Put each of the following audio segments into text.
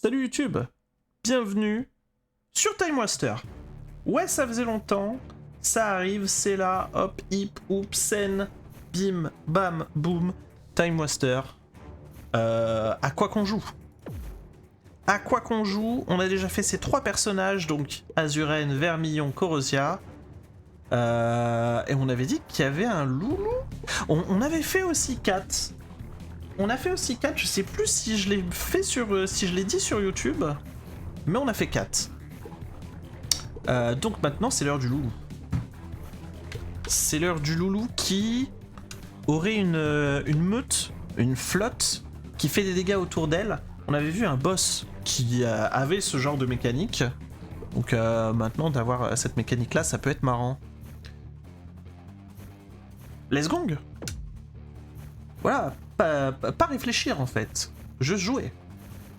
Salut YouTube, bienvenue sur Time Waster. Ouais, ça faisait longtemps, ça arrive, c'est là, hop, hip, oups, scène, bim, bam, boum, Time Waster. À quoi qu'on joue? À quoi qu'on joue? On a déjà fait ces trois personnages, donc Azuren, Vermillon, Corozia. Et on avait dit qu'il y avait un loulou. On avait fait aussi 4. On a fait aussi 4, je sais plus si je l'ai fait sur, si je l'ai dit sur YouTube, mais on a fait 4. Donc maintenant c'est l'heure du loulou. C'est l'heure du loulou qui aurait une meute, une flotte qui fait des dégâts autour d'elle. On avait vu un boss qui avait ce genre de mécanique, donc maintenant d'avoir cette mécanique là ça peut être marrant. Let's gong. Voilà, pas réfléchir en fait, juste jouer.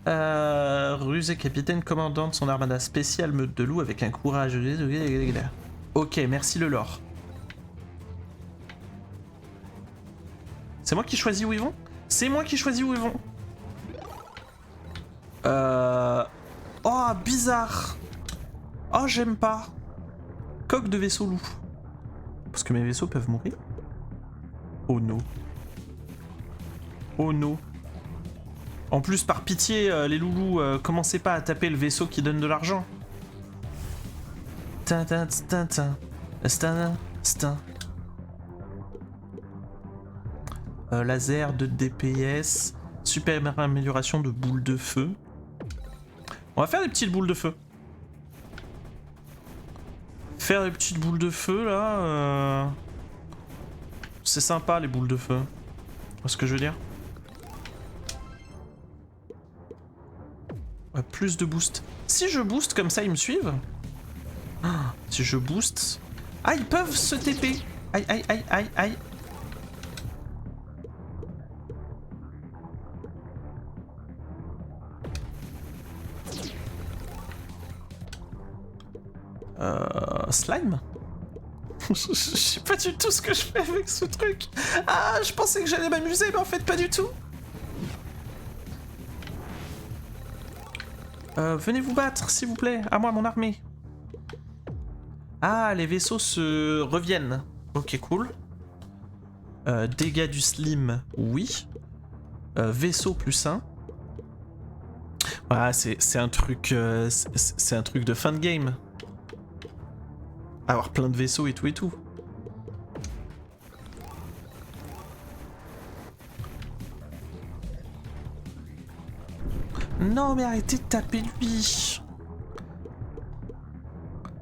Rusé capitaine commandant de son armada spéciale meute de loups avec un courage. Ok, merci le lore. C'est moi qui choisis où ils vont? C'est moi qui choisis où ils vont. Oh, bizarre. Oh, j'aime pas. Coque de vaisseau loup. Parce que mes vaisseaux peuvent mourir. Oh no. Oh no. En plus, par pitié, les loulous, commencez pas à taper le vaisseau qui donne de l'argent. Laser de DPS. Super amélioration de boules de feu. On va faire des petites boules de feu. Faire des petites boules de feu, là... C'est sympa, les boules de feu. Tu vois ce que je veux dire? Plus de boost. Si je booste comme ça, ils me suivent? Si je booste... Ah, ils peuvent se TP. Aïe, aïe, aïe, aïe, aïe. Slime? Je sais pas du tout ce que je fais avec ce truc. Ah, je pensais que j'allais m'amuser, mais en fait pas du tout. Venez vous battre, s'il vous plaît. À moi, mon armée. Ah, les vaisseaux se reviennent. Ok, cool. Dégâts du slim, oui. Vaisseau plus 1. Ah, c'est un truc... c'est un truc de fin de game. Avoir plein de vaisseaux et tout et tout. Non mais arrêtez de taper lui.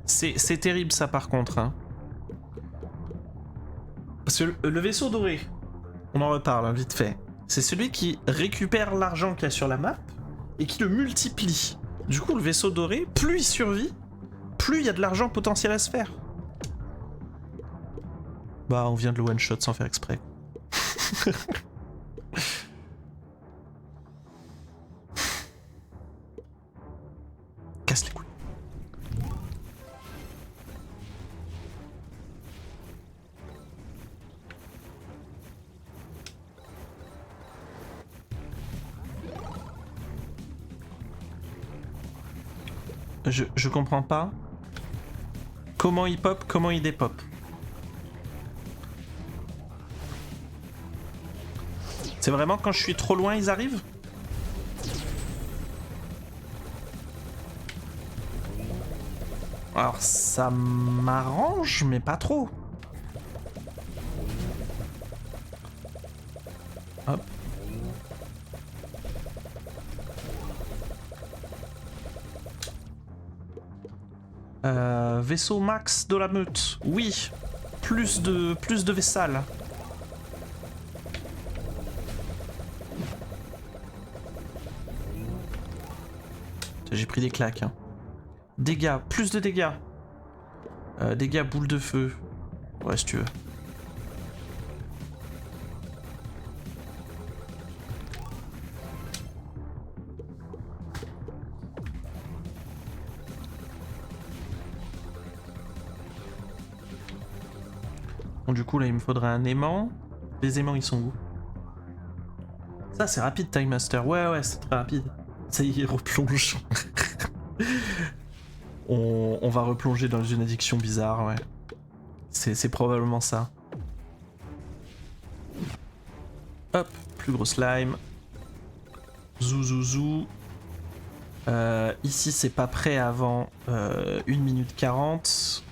C'est terrible ça par contre. Hein. Parce que le vaisseau doré, on en reparle hein, vite fait. C'est celui qui récupère l'argent qu'il y a sur la map et qui le multiplie. Du coup le vaisseau doré, plus il survit, plus il y a de l'argent potentiel à se faire. Bah on vient de le one shot sans faire exprès. Casse les couilles. Je comprends pas. Comment il pop, comment il dépop. C'est vraiment quand je suis trop loin, ils arrivent? Alors ça m'arrange, mais pas trop. Hop. Vaisseau max de la meute. Oui. Plus de vaissal. J'ai pris des claques. Hein. Dégâts, plus de dégâts. Dégâts boule de feu. Ouais, si tu veux. Bon, du coup, là, il me faudrait un aimant. Les aimants, ils sont où? Ça, c'est rapide, Time Master. Ouais, c'est très rapide. Ça y est, replonge. On va replonger dans une addiction bizarre, ouais. C'est probablement ça. Hop, plus gros slime. Zou. Ici, c'est pas prêt avant 1 minute 40.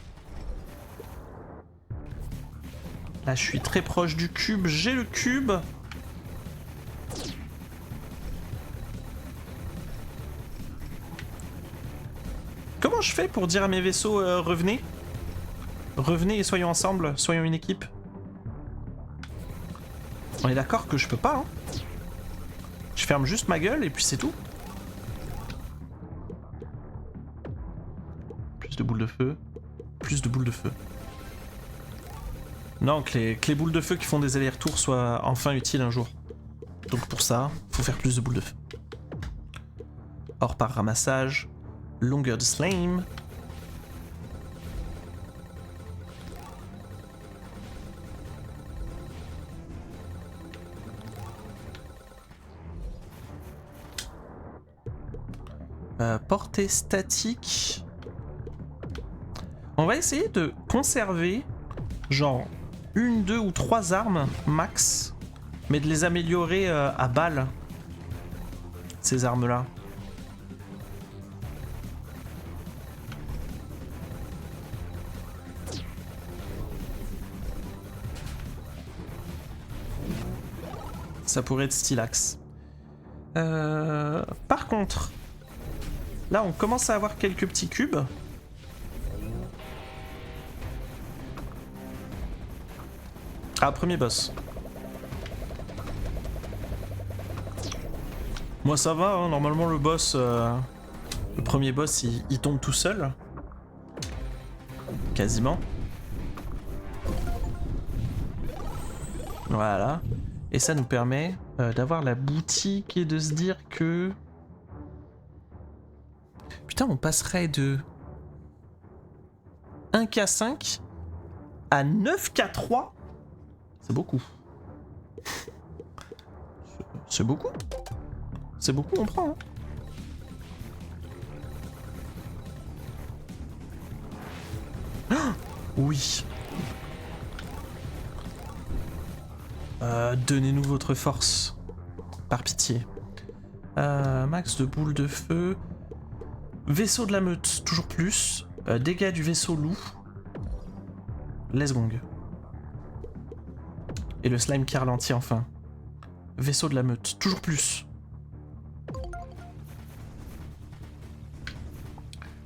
Là, je suis très proche du cube. J'ai le cube. Comment je fais pour dire à mes vaisseaux revenez? Revenez et soyons ensemble, soyons une équipe. On est d'accord que je peux pas, hein? Je ferme juste ma gueule et puis c'est tout. Plus de boules de feu. Plus de boules de feu. Non, que les boules de feu qui font des allers-retours soient enfin utiles un jour. Donc pour ça, faut faire plus de boules de feu. Or par ramassage, longueur de slime. Portée statique. On va essayer de conserver genre 1, 2 ou 3 armes max, mais de les améliorer à balles, ces armes-là. Ça pourrait être stylax. Par contre, là on commence à avoir quelques petits cubes. Ah, premier boss. Moi ça va, hein, normalement le boss, le premier boss il tombe tout seul. Quasiment. Voilà. Et ça nous permet d'avoir la boutique et de se dire que... Putain, on passerait de 1K5 à 9K3. C'est beaucoup. C'est beaucoup. C'est beaucoup, on prend. Hein. Ah oui. Donnez-nous votre force. Par pitié. Max de boules de feu. Vaisseau de la meute, toujours plus. Dégâts du vaisseau loup. Lesgong. Et le slime qui ralentit enfin. Vaisseau de la meute, toujours plus.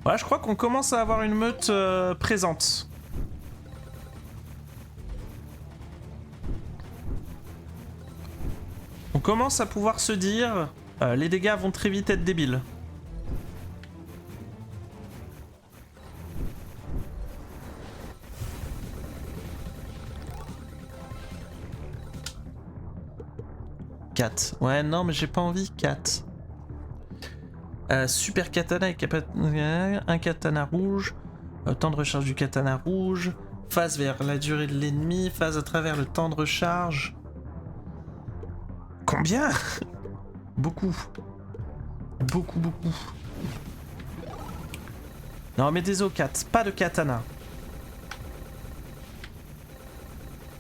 Voilà, je crois qu'on commence à avoir une meute présente. On commence à pouvoir se dire, les dégâts vont très vite être débiles. Ouais, non, mais j'ai pas envie, 4. Super katana et un katana rouge. Temps de recharge du katana rouge. Phase vers la durée de l'ennemi. Phase à travers le temps de recharge. Combien? Beaucoup. Beaucoup. Non, mais des O4, pas de katana.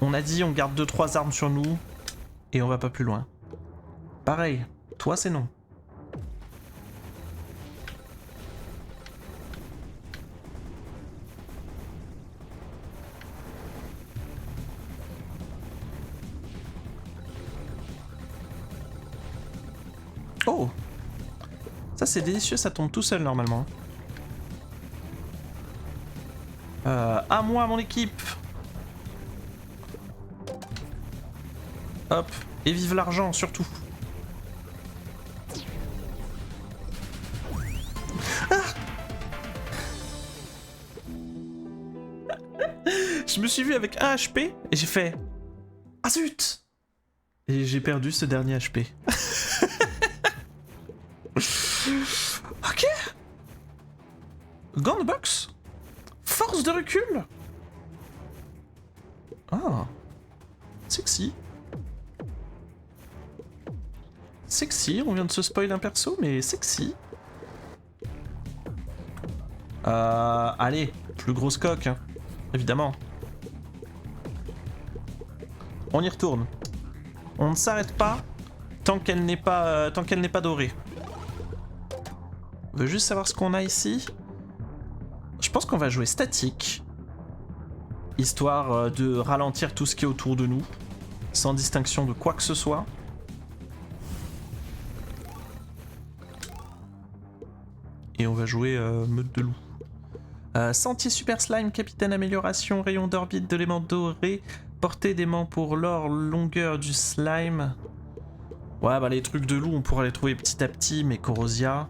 On a dit on garde 2-3 armes sur nous. Et on va pas plus loin. Pareil, toi c'est non. Oh! Ça c'est délicieux, ça tombe tout seul normalement. À moi mon équipe! Hop, et vive l'argent surtout! Je me suis vu avec 1 HP et j'ai fait ah zut! Et j'ai perdu ce dernier HP. Ok. Gunbox. Force de recul. Ah. Sexy. Sexy, on vient de se spoil un perso, mais sexy. Allez, plus grosse coque, hein, évidemment. On y retourne. On ne s'arrête pas tant qu'elle n'est pas, dorée. On veut juste savoir ce qu'on a ici. Je pense qu'on va jouer statique. Histoire de ralentir tout ce qui est autour de nous. Sans distinction de quoi que ce soit. Et on va jouer meute de loup. Sentier super slime, capitaine amélioration, rayon d'orbite de l'aimant doré, portée d'aimant pour l'or, longueur du slime. Ouais, bah les trucs de loup, on pourra les trouver petit à petit, mais Corrosia.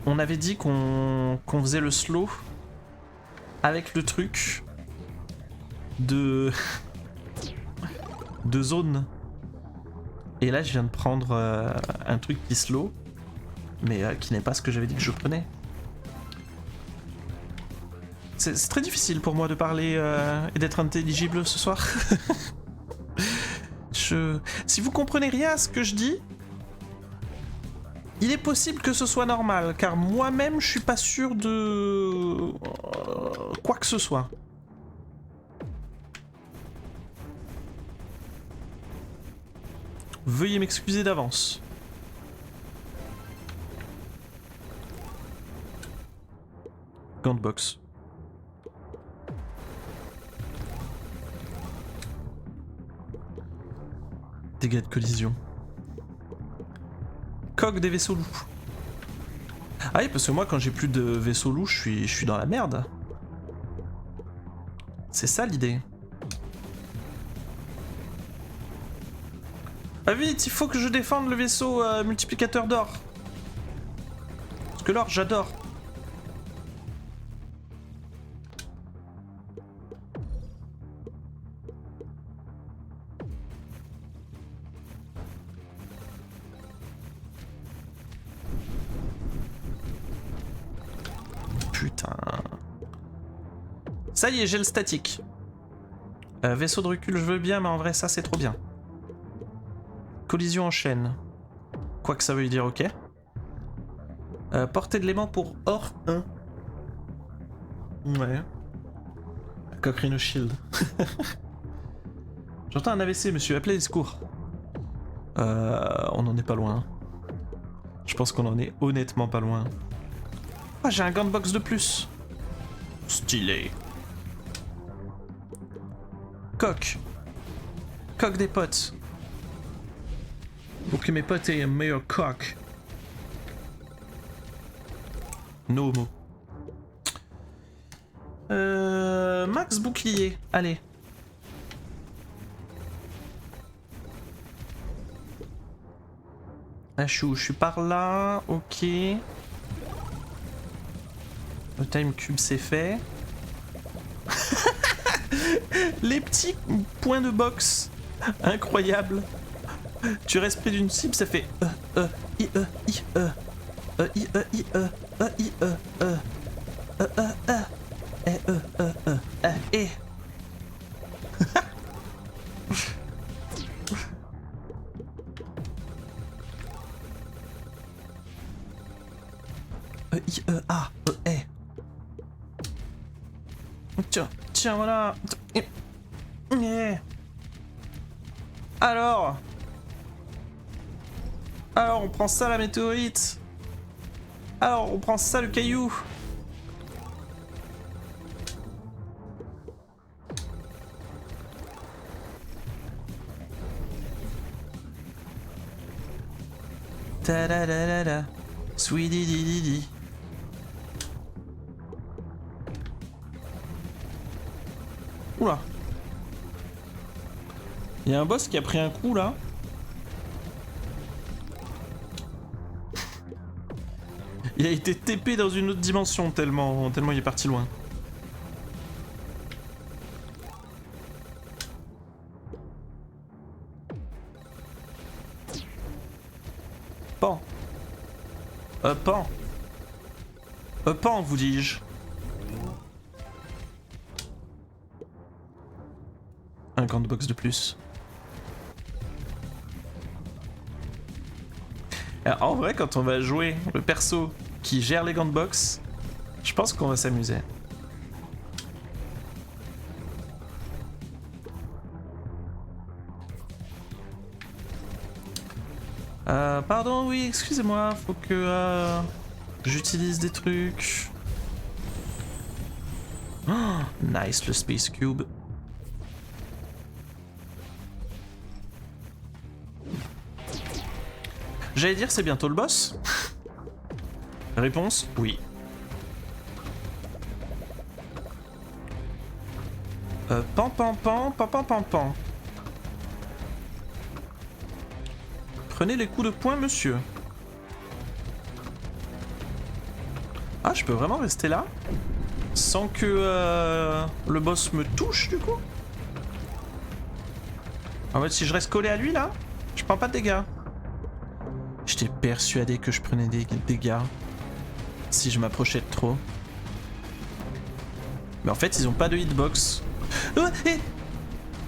On avait dit qu'on faisait le slow avec le truc de zone. Et là, je viens de prendre un truc qui slow, mais qui n'est pas ce que j'avais dit que je prenais. C'est très difficile pour moi de parler et d'être intelligible ce soir. Si vous comprenez rien à ce que je dis, il est possible que ce soit normal, car moi-même, je suis pas sûr de quoi que ce soit. Veuillez m'excuser d'avance. Gant de boxe. Dégâts de collision. Coque des vaisseaux loups. Ah oui, parce que moi, quand j'ai plus de vaisseaux loups, je suis dans la merde. C'est ça l'idée. Ah vite, il faut que je défende le vaisseau multiplicateur d'or. Parce que l'or, j'adore. Putain. Ça y est, j'ai le statique. Vaisseau de recul, je veux bien, mais en vrai, ça, c'est trop bien. Collision en chaîne. Quoi que ça veuille dire, ok. Portée de l'aimant pour or 1. Ouais. Cochrane Shield. J'entends un AVC, monsieur. Appelez les secours. On en est pas loin. Je pense qu'on en est honnêtement pas loin. Ah, j'ai un gant de box de plus. Stylé. Coq. Coq des potes. Pour que mes potes aient un meilleur coq. No homo. Max bouclier. Allez. Ah, je suis par là. Ok. Le time cube c'est fait. Les petits points de box. Incroyable. Tu restes près d'une cible, ça fait i Tiens, voilà. Alors, on prend ça la météorite. Alors, on prend ça le caillou. Ta da da da da. Sweetie di di di. Oula. Il y a un boss qui a pris un coup là. Il a été TP dans une autre dimension tellement il est parti loin. Pan. Pan. Pan, vous dis-je. Un gant grande box de plus. Alors, en vrai, quand on va jouer le perso qui gère les grandes box, je pense qu'on va s'amuser. Pardon, oui, excusez-moi, faut que j'utilise des trucs. Oh, nice le Space Cube. J'allais dire c'est bientôt le boss. Réponse, oui. Pan pan pan, pan pan pan pan. Prenez les coups de poing, monsieur. Ah, je peux vraiment rester là? Sans que le boss me touche, du coup? En fait, si je reste collé à lui, là, je prends pas de dégâts. J'étais persuadé que je prenais des dégâts si je m'approchais de trop. Mais en fait, ils ont pas de hitbox.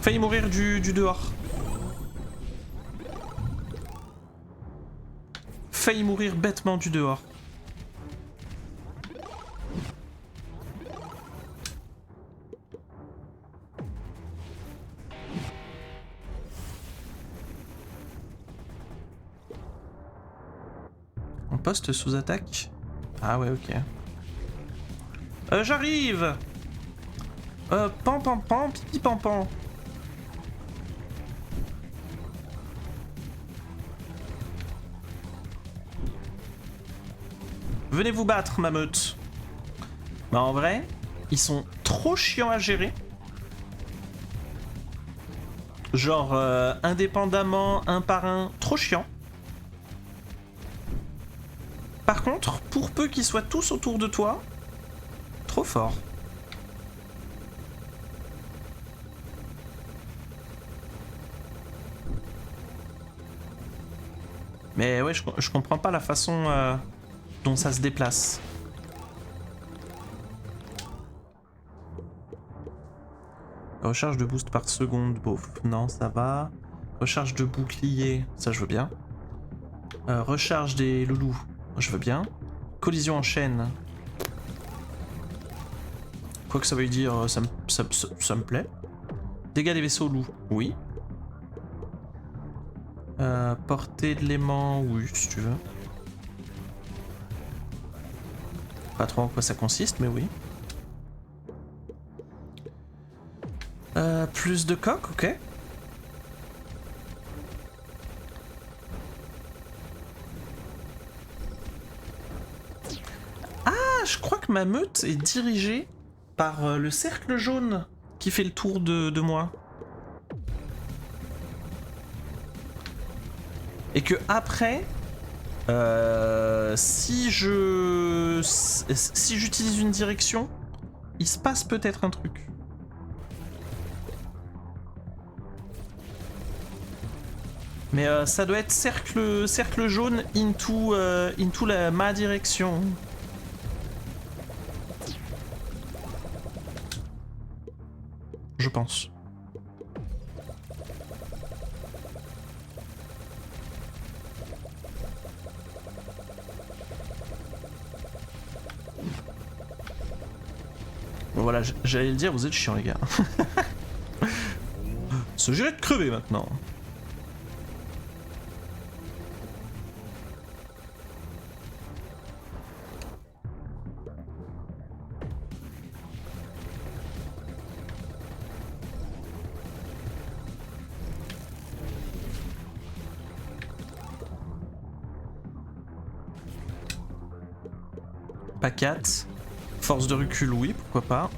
Failli mourir du dehors. Failli mourir bêtement du dehors. On poste sous attaque? Ah ouais, ok. J'arrive! Pan pan pan, pipi pan pan. Venez vous battre, ma meute. Bah en vrai, ils sont trop chiants à gérer. Genre, indépendamment, un par un, trop chiant. Par contre, pour peu qu'ils soient tous autour de toi, trop fort. Mais ouais, je comprends pas la façon dont ça se déplace. Recharge de boost par seconde, bof, non, ça va. Recharge de bouclier, ça je veux bien. Recharge des loulous, je veux bien. Collision en chaîne. Quoi que ça veuille dire, ça me plaît. Dégâts des vaisseaux loups, oui. Portée de l'aimant, oui, si tu veux. Pas trop en quoi ça consiste, mais oui. Plus de coque, ok. Ah, je crois que ma meute est dirigée par le cercle jaune qui fait le tour de moi. Et que après, si j'utilise une direction, il se passe peut-être un truc. Mais ça doit être cercle jaune into ma direction. Je pense. Bon, voilà, j'allais le dire, vous êtes chiants les gars. Se gérer de crever maintenant. Pas 4. Force de recul, oui, pourquoi pas.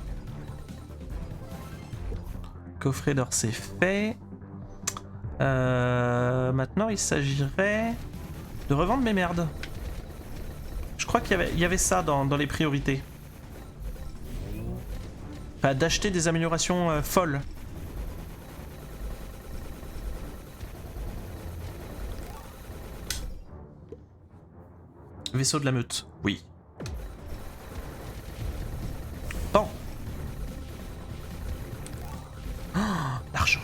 Coffret d'or, c'est fait. Maintenant, il s'agirait de revendre mes merdes. Je crois qu'il y avait ça dans les priorités. Enfin, d'acheter des améliorations folles. Vaisseau de la meute, oui. Bon. Oh, l'argent.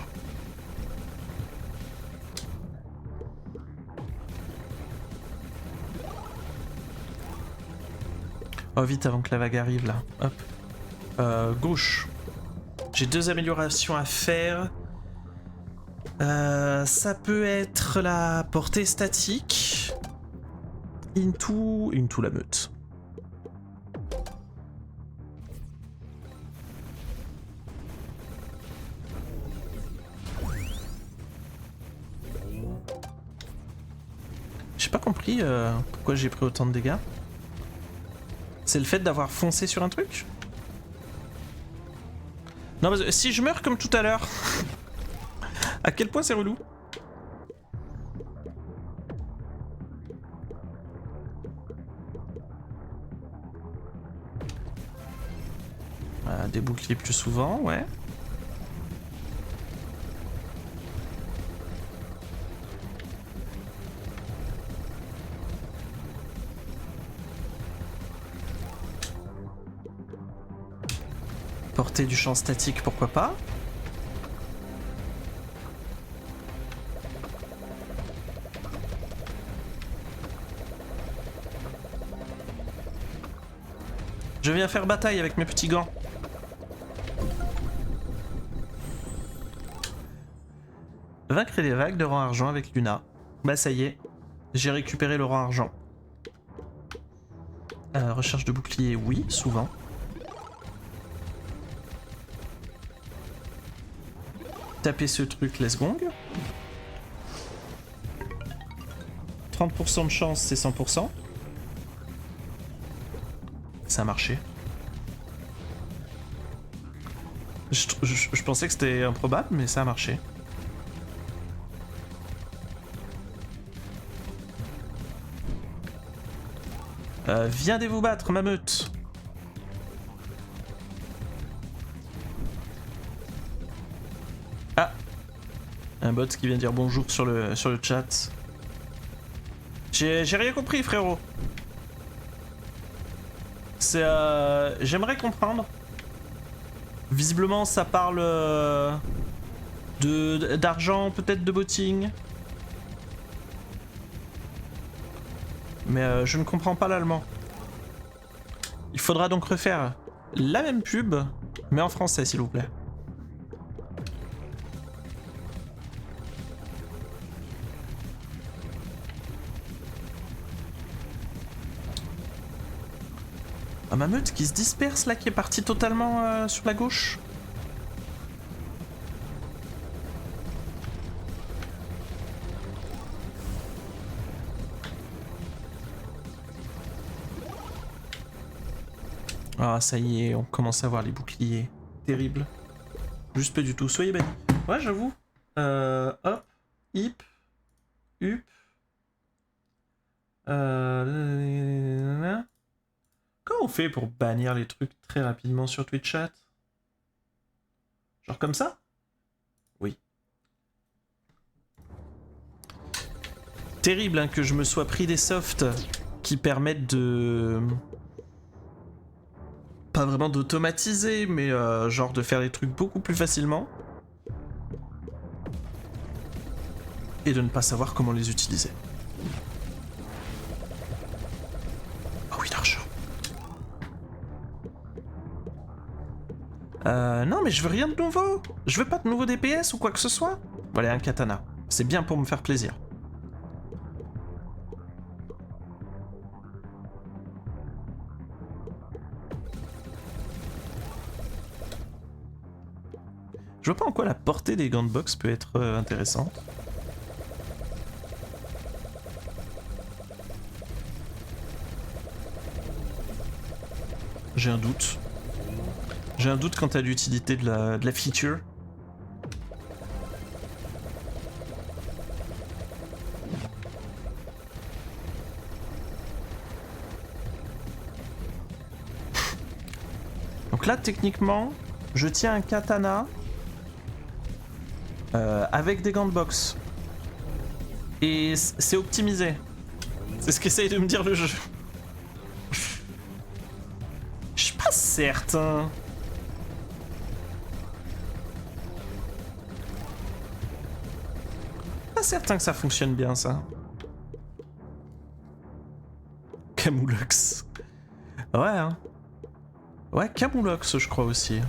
Oh vite avant que la vague arrive là. Hop. Gauche. J'ai 2 améliorations à faire. Ça peut être la portée statique. Into la meute. J'ai pas compris pourquoi j'ai pris autant de dégâts. C'est le fait d'avoir foncé sur un truc? Non, parce que si je meurs comme tout à l'heure, à quel point c'est relou? Des boucliers plus souvent, ouais. Portée du champ statique, pourquoi pas. Je viens faire bataille avec mes petits gants. Vaincre les vagues de rang argent avec Luna. Bah ça y est, j'ai récupéré le rang argent. Recherche de bouclier, oui, souvent. Taper ce truc, let's gong. 30% de chance, c'est 100%. Ça a marché. Je pensais que c'était improbable, mais ça a marché. Viens vous battre, ma meute. Ah, un bot qui vient dire bonjour sur le chat. J'ai rien compris, frérot. C'est j'aimerais comprendre. Visiblement, ça parle d'argent, peut-être de botting. Mais je ne comprends pas l'allemand. Il faudra donc refaire la même pub, mais en français, s'il vous plaît. Ah, ma meute qui se disperse là, qui est partie totalement sur la gauche. Ah, ça y est, on commence à voir les boucliers. Terrible. Juste pas du tout. Soyez bannis. Ouais, j'avoue. Hop. Hip. Up. Comment on fait pour bannir les trucs très rapidement sur Twitch chat? Genre comme ça? Oui. Terrible hein, que je me sois pris des softs qui permettent de... Pas vraiment d'automatiser, mais genre de faire les trucs beaucoup plus facilement. Et de ne pas savoir comment les utiliser. Oh oui, l'argent. Non, mais je veux rien de nouveau. Je veux pas de nouveau DPS ou quoi que ce soit. Voilà, un katana. C'est bien pour me faire plaisir. Je vois pas en quoi la portée des gants de boxe peut être intéressante. J'ai un doute. J'ai un doute quant à l'utilité de la feature. Donc là, techniquement, je tiens un katana avec des gants de boxe. Et c'est optimisé. C'est ce qu'essaye de me dire le jeu. Je suis pas certain. Pas certain que ça fonctionne bien, ça. Camoulox. Ouais, hein. Ouais, Camoulox, je crois aussi.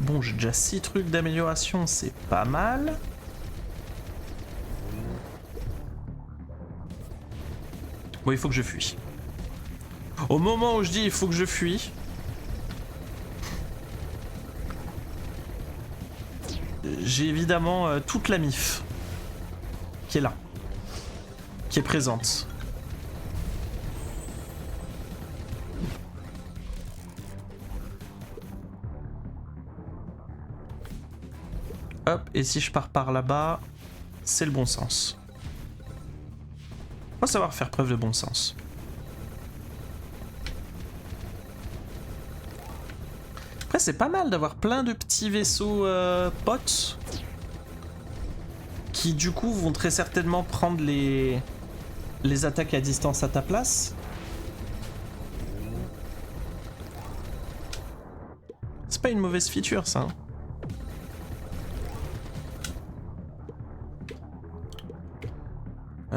Bon, j'ai déjà 6 trucs d'amélioration, c'est pas mal. Bon, il faut que je fuis. Au moment où je dis il faut que je fuis, j'ai évidemment toute la MIF qui est là, qui est présente. Hop, et si je pars par là-bas, c'est le bon sens. Faut savoir faire preuve de bon sens. Après, c'est pas mal d'avoir plein de petits vaisseaux potes qui, du coup, vont très certainement prendre les attaques à distance à ta place. C'est pas une mauvaise feature, ça. Hein.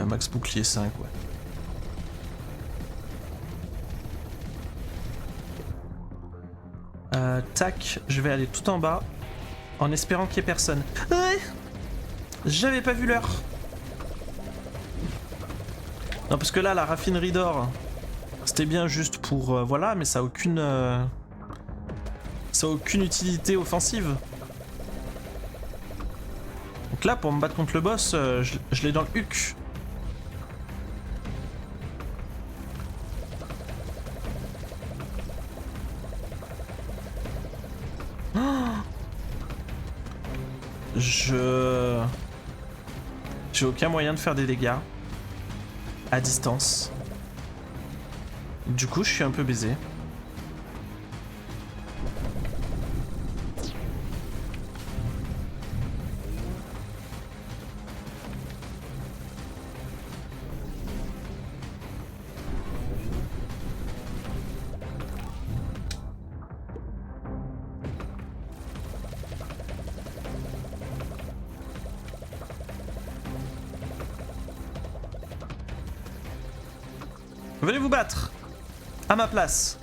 Max bouclier 5, ouais. Tac, je vais aller tout en bas en espérant qu'il y ait personne. Ouais, j'avais pas vu l'heure. Non, parce que là, la raffinerie d'or, c'était bien juste pour... voilà, mais ça a aucune... ça a aucune utilité offensive. Donc là, pour me battre contre le boss, je l'ai dans le huc. J'ai aucun moyen de faire des dégâts à distance. Du coup, je suis un peu baisé. Venez vous battre à ma place.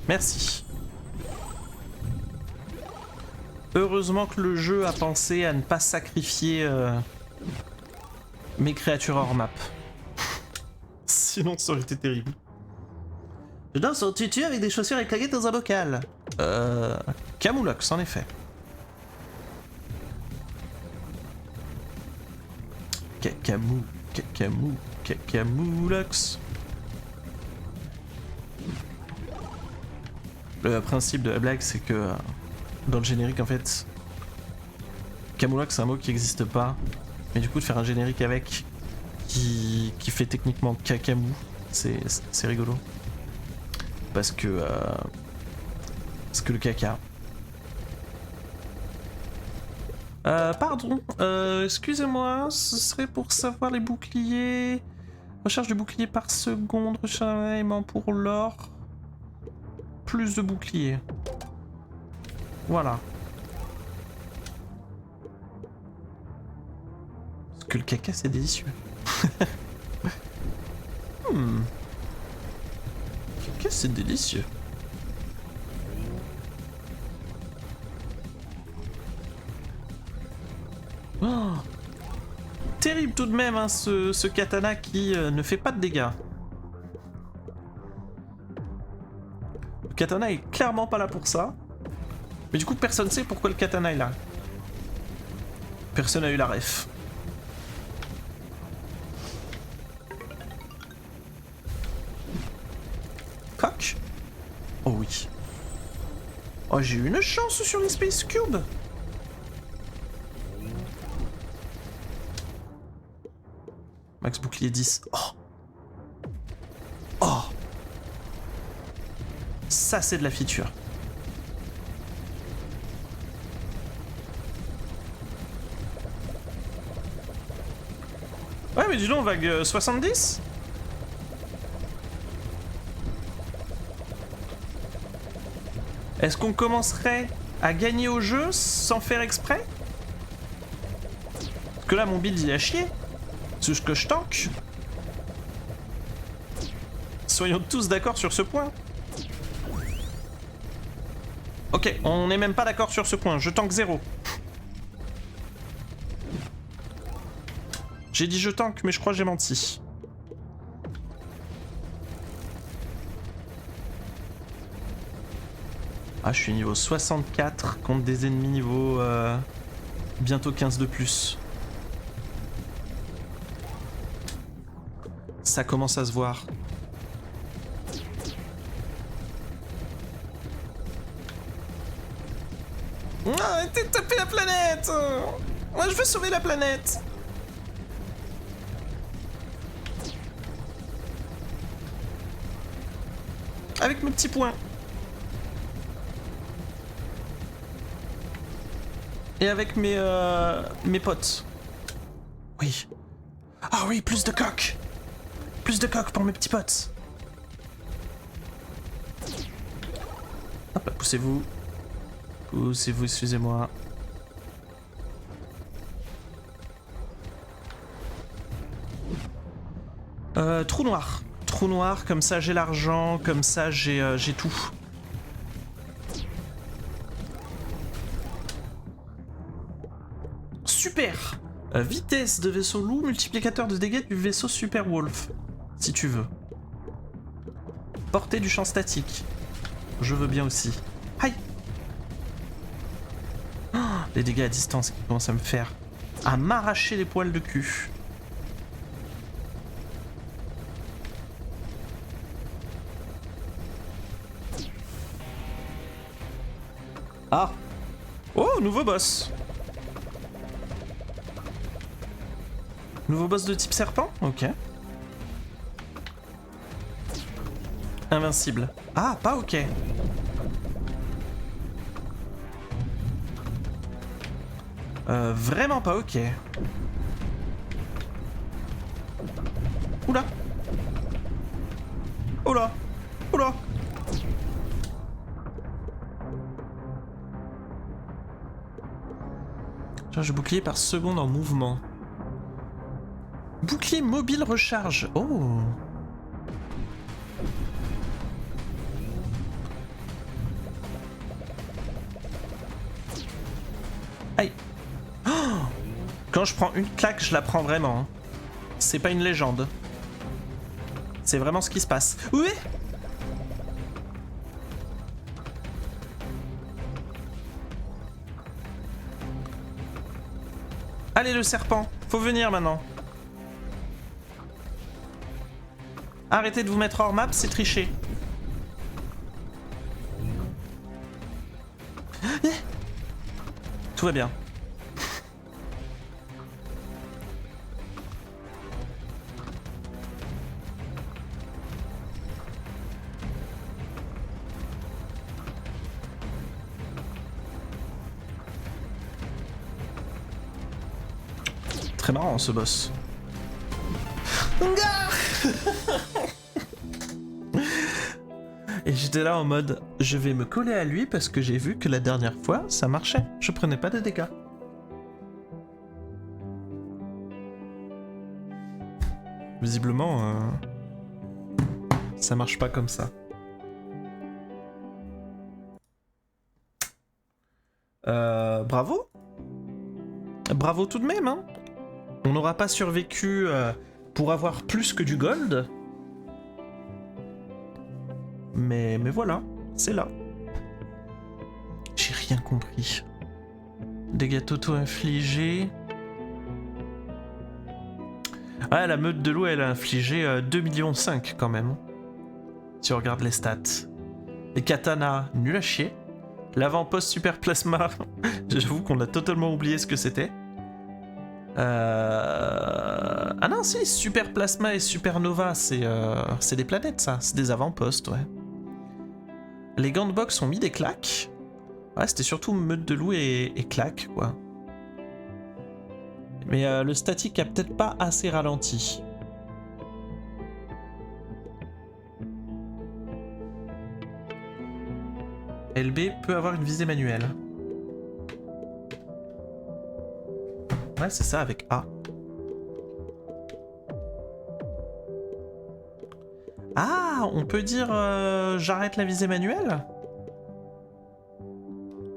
Merci. Heureusement que le jeu a pensé à ne pas sacrifier mes créatures hors map. Sinon ça aurait été terrible. Je danse au tutu avec des chaussures éclaguées dans un bocal. Camoulox en effet. Camoulox. Le principe de la blague, c'est que dans le générique, en fait, Camoulox, c'est un mot qui n'existe pas. Mais du coup, de faire un générique avec qui fait techniquement cacamou, c'est rigolo. Parce que le caca. Pardon, excusez-moi, ce serait pour savoir les boucliers. Recharge de boucliers par seconde, rechargement pour l'or. Plus de boucliers. Voilà. Parce que le caca c'est délicieux. Caca c'est délicieux. Oh. Terrible tout de même hein, ce katana qui ne fait pas de dégâts. Le katana est clairement pas là pour ça. Mais du coup personne sait pourquoi le katana est là. Personne n'a eu la ref. Coq. Oh oui. Oh j'ai eu une chance sur les Space Cubes. Max bouclier 10. Oh. Oh. Ça c'est de la feature. Ouais mais dis donc vague 70. Est-ce qu'on commencerait à gagner au jeu sans faire exprès? que là, mon build, il est à chier. C'est ce que je tank. Soyons tous d'accord sur ce point. Ok, on n'est même pas d'accord sur ce point. Je tank 0. J'ai dit je tank, mais je crois que j'ai menti. Ah, je suis niveau 64 contre des ennemis niveau bientôt 15 de plus. Ça commence à se voir. Arrêtez de taper la planète! Moi, je veux sauver la planète! Avec mes petits points. Et avec mes potes. Oui. Ah oui, plus de coq. Plus de coq pour mes petits potes. Hop là, poussez-vous. Poussez-vous, excusez-moi. Trou noir. Trou noir, comme ça j'ai l'argent, comme ça j'ai tout. Super. Vitesse de vaisseau loup, multiplicateur de dégâts du vaisseau Super Wolf. Si tu veux. Portée du champ statique. Je veux bien aussi. Aïe. Oh, les dégâts à distance qui commencent à me faire. À m'arracher les poils de cul. Ah. Oh, nouveau boss. Nouveau boss de type serpent? Ok. Invincible. Ah, pas ok. Vraiment pas ok. Oula. Oula. Oula. Charge de bouclier par seconde en mouvement. Bouclier mobile recharge. Oh. Aïe. Oh. Quand je prends une claque, je la prends vraiment. Hein. C'est pas une légende. C'est vraiment ce qui se passe. Oui. Allez le serpent, faut venir maintenant. Arrêtez de vous mettre hors map, c'est tricher. Tout va bien. Très marrant ce boss. Et j'étais là en mode, je vais me coller à lui parce que j'ai vu que la dernière fois, ça marchait. Je prenais pas de dégâts. Visiblement, ça marche pas comme ça. Bravo. Bravo tout de même, hein. On n'aura pas survécu pour avoir plus que du gold. Mais voilà, c'est là. J'ai rien compris. Dégâts auto-infligés. Ah, la meute de loup, elle a infligé 2,5 millions quand même. Si on regarde les stats. Les katanas, nul à chier. L'avant-poste super plasma, j'avoue qu'on a totalement oublié ce que c'était. Ah non, si, super plasma et supernova, c'est des planètes, ça. C'est des avant-postes, ouais. Les gants de boxe ont mis des claques. Ouais, c'était surtout meute de loup et claques, quoi. Mais le statique a peut-être pas assez ralenti. LB peut avoir une visée manuelle. Ouais, c'est ça, avec A. Ah, on peut dire j'arrête la visée manuelle?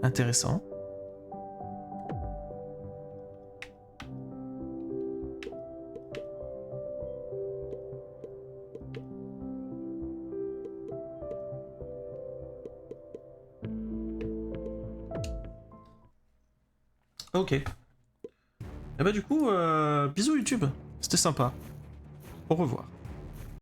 Intéressant. Ok. Et bah du coup, bisous YouTube. C'était sympa. Au revoir.